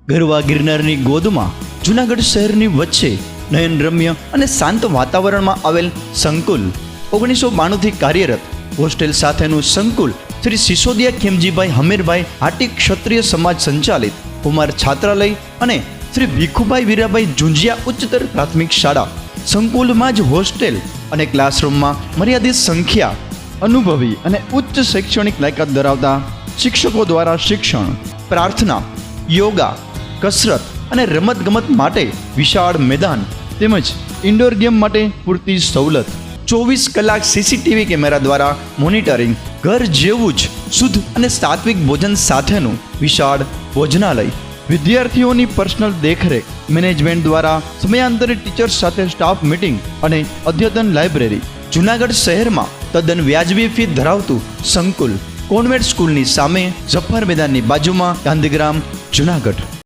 ગરવા ગિરનારની ગોદમાં જૂનાગઢ શહેરની વચ્ચે નયનરમ્ય અને શાંત વાતાવરણમાં આવેલ સંકુલ 1992થી કાર્યરત હોસ્ટેલ સાથેનું સંકુલ શ્રી સિસોદિયા ખેમજીભાઈ હમીરભાઈ હાટી ક્ષત્રિય સમાજ સંચાલિત કુમાર છાત્રાલય અને શ્રી ભીખુભાઈ વીરાભાઈ ઝુંઝિયા ઉચ્ચતર પ્રાથમિક શાળા સંકુલમાં જ હોસ્ટેલ અને ક્લાસરૂમમાં મર્યાદિત સંખ્યા અનુભવી અને ઉચ્ચ શૈક્ષણિક લાયકાત ધરાવતા શિક્ષકો દ્વારા શિક્ષણ, પ્રાર્થના, યોગા, કસરત અને રમતગમત માટે વિશાળ મેદાન તેમજ ઇન્ડોર ગેમ માટે પૂરતી સવલત, 24 કલાક સીસીટીવી કેમેરા દ્વારા મોનિટરિંગ, ઘર જેવું જ શુદ્ધ અને સાત્વિક ભોજન સાથેનું વિશાળ ભોજનાલય, વિદ્યાર્થીઓની પર્સનલ દેખરેખ, મેનેજમેન્ટ દ્વારા સમયાંતરે ટીચર્સ સાથે સ્ટાફ મીટિંગ અને અદ્યતન લાઇબ્રેરી, જૂનાગઢ શહેરમાં તદ્દન વ્યાજબી ફી ધરાવતું સંકુલ, કોન્વેન્ટ સ્કૂલની સામે ઝફ્ફર મેદાનની બાજુમાં, ગાંધીગ્રામ, જૂનાગઢ।